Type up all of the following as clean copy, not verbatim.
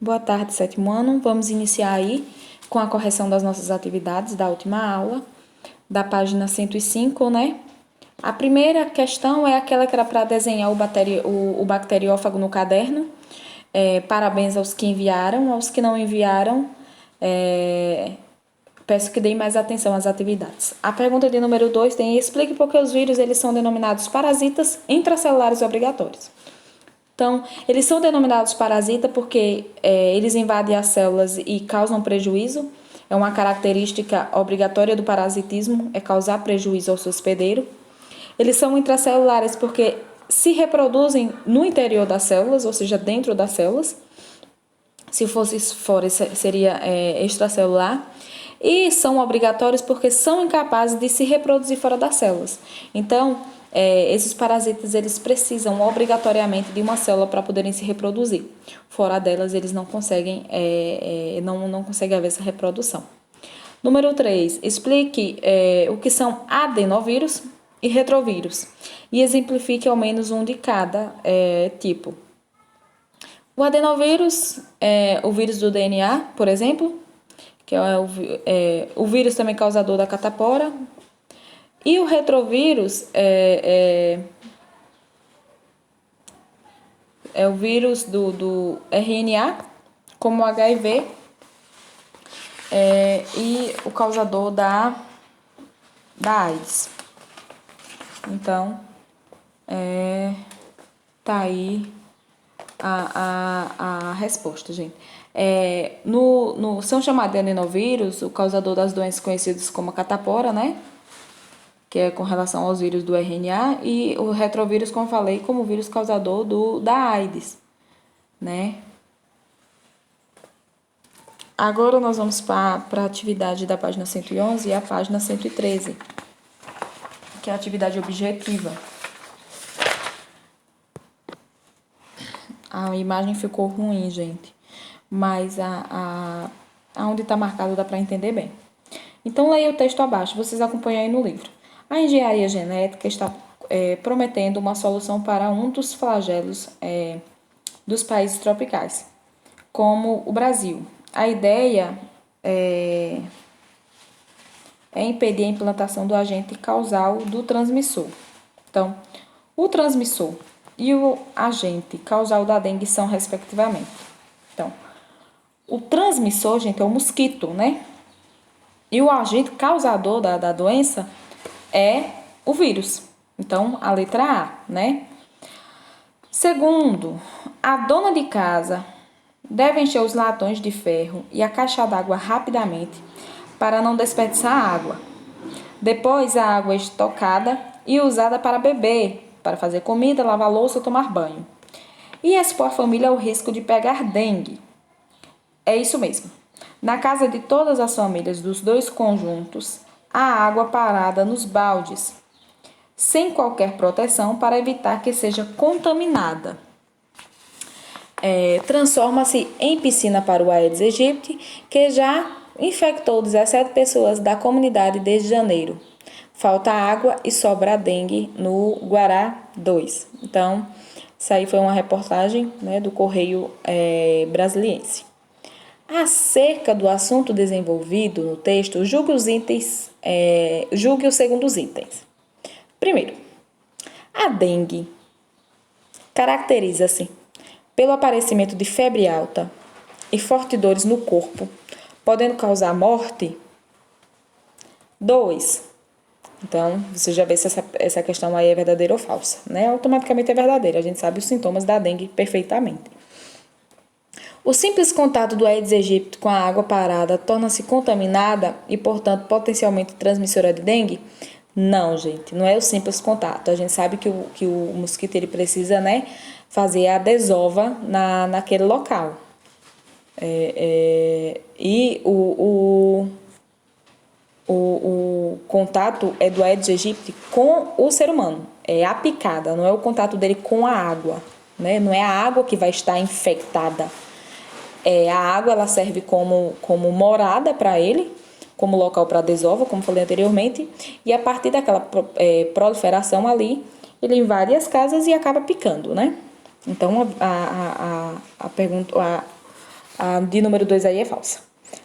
Boa tarde, sétimo ano. Vamos iniciar aí com a correção das nossas atividades da última aula, da página 105, né? A primeira questão é aquela que era para desenhar o bacteriófago no caderno. Parabéns aos que enviaram, aos que não enviaram, peço que deem mais atenção às atividades. A pergunta de número 2 tem: explique por que os vírus eles são denominados parasitas intracelulares obrigatórios. Então, eles são denominados parasita porque eles invadem as células e causam prejuízo. É uma característica obrigatória do parasitismo, é causar prejuízo ao seu hospedeiro. Eles são intracelulares porque se reproduzem no interior das células, ou seja, dentro das células. Se fosse fora, seria extracelular. E são obrigatórios porque são incapazes de se reproduzir fora das células. Então, esses parasitas eles precisam obrigatoriamente de uma célula para poderem se reproduzir. Fora delas, eles não conseguem, não conseguem haver essa reprodução. Número 3. Explique o que são adenovírus e retrovírus. E exemplifique ao menos um de cada tipo. O adenovírus é o vírus do DNA, por exemplo, que é o vírus também causador da catapora. E o retrovírus é o vírus do RNA, como o HIV, e o causador da AIDS. Então, tá aí a resposta, gente. São chamados de adenovírus, o causador das doenças conhecidas como a catapora, né? Que é com relação aos vírus do RNA, e o retrovírus, como falei, como o vírus causador da AIDS, né? Agora nós vamos para a atividade da página 111 e a página 113, que é a atividade objetiva. A imagem ficou ruim, gente, mas aonde está marcado dá para entender bem. Então, leia o texto abaixo, vocês acompanham aí no livro. A engenharia genética está prometendo uma solução para um dos flagelos dos países tropicais, como o Brasil. A ideia é impedir a implantação do agente causal do transmissor. Então, o transmissor e o agente causal da dengue são, respectivamente. Então, o transmissor, gente, é o mosquito, né? E o agente causador da doença é o vírus. Então, a letra A, né? Segundo, a dona de casa deve encher os latões de ferro e a caixa d'água rapidamente para não desperdiçar água. Depois, a água é estocada e usada para beber, para fazer comida, lavar louça ou tomar banho. E expor a família ao risco de pegar dengue. É isso mesmo. Na casa de todas as famílias dos dois conjuntos, há água parada nos baldes, sem qualquer proteção para evitar que seja contaminada. Transforma-se em piscina para o Aedes aegypti, que já infectou 17 pessoas da comunidade desde janeiro. Falta água e sobra a dengue no Guará 2. Então, isso aí foi uma reportagem, né, do Correio Brasiliense. Acerca do assunto desenvolvido no texto, julgue os segundos itens. Primeiro, a dengue caracteriza-se pelo aparecimento de febre alta e fortes dores no corpo, podendo causar morte. 2. Então, você já vê se essa questão aí é verdadeira ou falsa, né? Automaticamente é verdadeira, a gente sabe os sintomas da dengue perfeitamente. O simples contato do Aedes aegypti com a água parada torna-se contaminada e, portanto, potencialmente transmissora de dengue? Não, gente, não é o simples contato. A gente sabe que o mosquito ele precisa, né, fazer a desova naquele local. E o contato é do Aedes aegypti com o ser humano. É a picada, não é o contato dele com a água, né? Não é a água que vai estar infectada. A água ela serve como morada para ele, como local para desova, como falei anteriormente, e a partir daquela proliferação ali, ele invade as casas e acaba picando, né? Então, A de número 2 aí é falsa.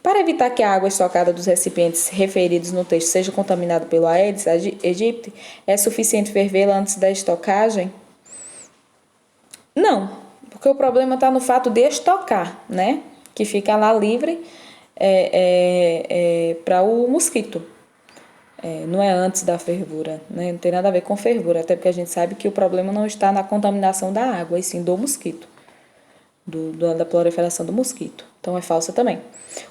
Para evitar que a água estocada dos recipientes referidos no texto seja contaminada pelo Aedes aegypti, é suficiente fervê-la antes da estocagem? Não, porque o problema está no fato de estocar, né? Que fica lá livre para o mosquito. Não é antes da fervura, né? Não tem nada a ver com fervura, até porque a gente sabe que o problema não está na contaminação da água, e sim do mosquito, da proliferação do mosquito. Então é falsa também.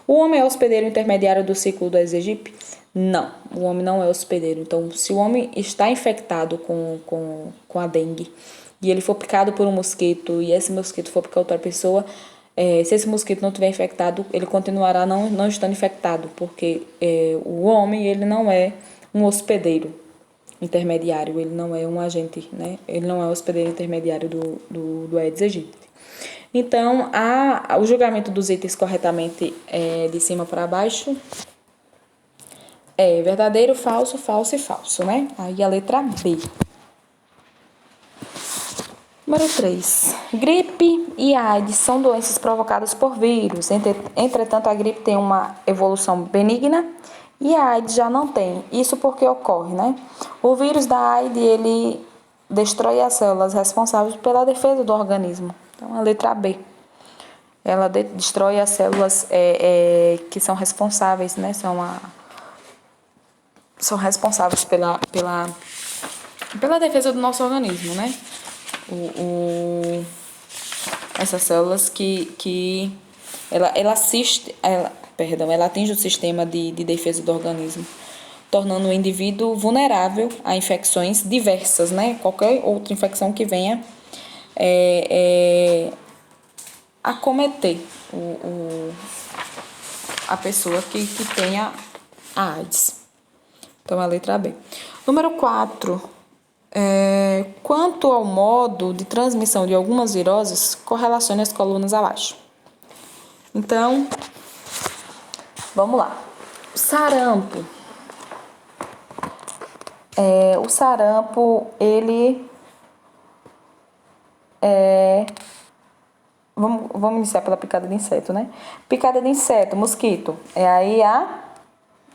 O homem é hospedeiro intermediário do ciclo do Aedes aegypti? Não, o homem não é hospedeiro. Então, se o homem está infectado com a dengue e ele for picado por um mosquito e esse mosquito for picar outra pessoa, se esse mosquito não estiver infectado, ele continuará não estando infectado, porque o homem ele não é um hospedeiro intermediário, ele não é um agente, né? Ele não é hospedeiro intermediário do Aedes aegypti. Então, o julgamento dos itens corretamente de cima para baixo é verdadeiro, falso, falso e falso, né? Aí a letra B. Número 3. Gripe e AIDS são doenças provocadas por vírus. Entretanto, a gripe tem uma evolução benigna e a AIDS já não tem. Isso porque ocorre, né? O vírus da AIDS, ele destrói as células responsáveis pela defesa do organismo. Então, a letra B. Ela destrói as células que são responsáveis, né? São responsáveis pela defesa do nosso organismo, né? Essas células que ela atinge o sistema de defesa do organismo, tornando o indivíduo vulnerável a infecções diversas, né? Qualquer outra infecção que venha acometer a pessoa que tenha a AIDS. Então, a letra B. Número 4. Quanto ao modo de transmissão de algumas viroses, correlacione as colunas abaixo. Então, vamos lá. Sarampo. O sarampo, ele Vamos iniciar pela picada de inseto, né? Picada de inseto, mosquito. É aí a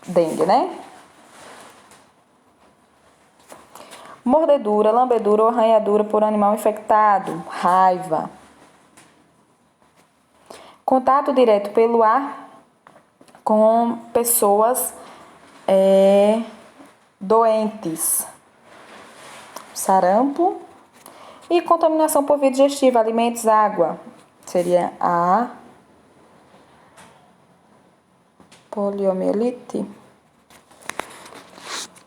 dengue, né? Mordedura, lambedura ou arranhadura por animal infectado. Raiva. Contato direto pelo ar com pessoas doentes. Sarampo. E contaminação por via digestiva, alimentos, água. Seria a poliomielite.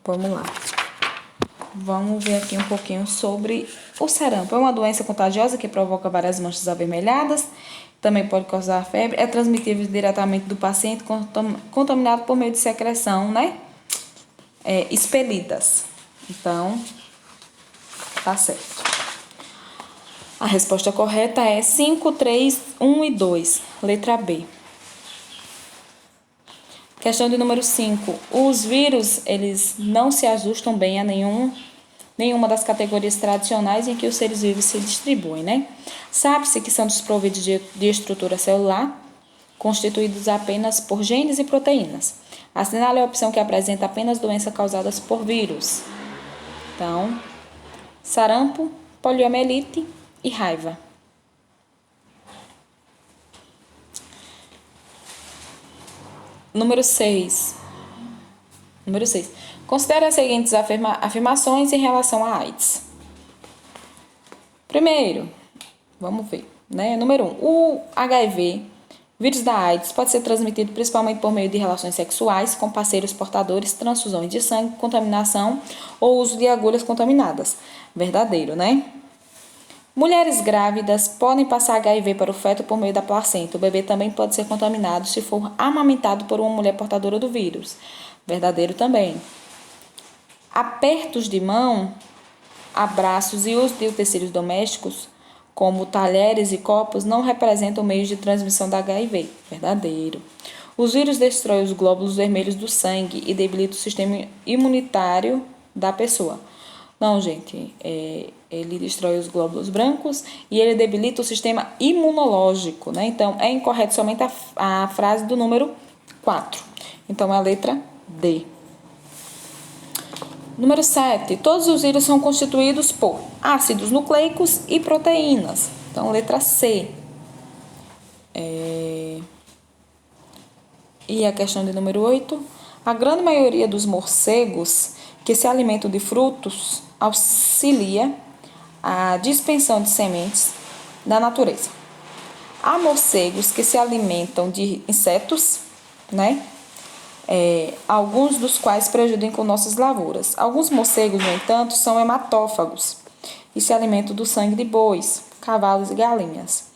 Vamos lá. Vamos ver aqui um pouquinho sobre o sarampo. É uma doença contagiosa que provoca várias manchas avermelhadas, também pode causar febre, é transmitível diretamente do paciente contaminado por meio de secreção, né? Expelidas. Então, tá certo. A resposta correta é 5, 3, 1 e 2, letra B. Questão de número 5. Os vírus, eles não se ajustam bem a nenhuma das categorias tradicionais em que os seres vivos se distribuem, né? Sabe-se que são desprovidos de estrutura celular, constituídos apenas por genes e proteínas. Assinale a opção que apresenta apenas doenças causadas por vírus. Então, sarampo, poliomielite e raiva. Número 6. Considere as seguintes afirmações em relação à AIDS. Primeiro, vamos ver, né? Número 1. O HIV, vírus da AIDS, pode ser transmitido principalmente por meio de relações sexuais com parceiros portadores, transfusões de sangue, contaminação ou uso de agulhas contaminadas. Verdadeiro, né? Mulheres grávidas podem passar HIV para o feto por meio da placenta. O bebê também pode ser contaminado se for amamentado por uma mulher portadora do vírus. Verdadeiro também. Apertos de mão, abraços e uso de utensílios domésticos, como talheres e copos, não representam meios de transmissão da HIV. Verdadeiro. Os vírus destroem os glóbulos vermelhos do sangue e debilitam o sistema imunitário da pessoa. Não, gente, Ele destrói os glóbulos brancos e ele debilita o sistema imunológico, né? Então, é incorreto somente a frase do número 4. Então, é a letra D. Número 7. Todos os vírus são constituídos por ácidos nucleicos e proteínas. Então, letra C. E a questão de número 8. A grande maioria dos morcegos que se alimentam de frutos auxilia a dispersão de sementes na natureza. Há morcegos que se alimentam de insetos, né? Alguns dos quais prejudicam nossas lavouras. Alguns morcegos, no entanto, são hematófagos e se alimentam do sangue de bois, cavalos e galinhas,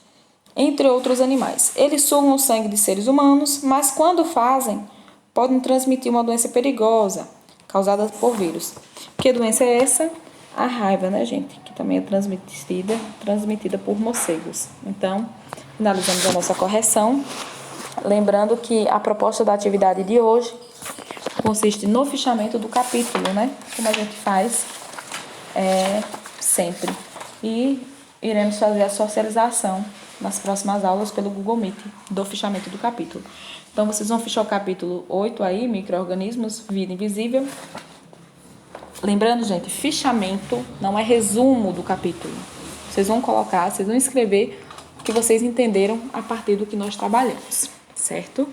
entre outros animais. Eles sugam o sangue de seres humanos, mas quando fazem, podem transmitir uma doença perigosa, causada por vírus. Que doença é essa? A raiva, né, gente? Que também é transmitida por morcegos. Então, finalizamos a nossa correção. Lembrando que a proposta da atividade de hoje consiste no fichamento do capítulo, né? Como a gente faz sempre. E iremos fazer a socialização nas próximas aulas pelo Google Meet do fichamento do capítulo. Então, vocês vão fichar o capítulo 8 aí, micro-organismos, vida invisível. Lembrando, gente, fichamento não é resumo do capítulo. Vocês vão colocar, vocês vão escrever o que vocês entenderam a partir do que nós trabalhamos, certo?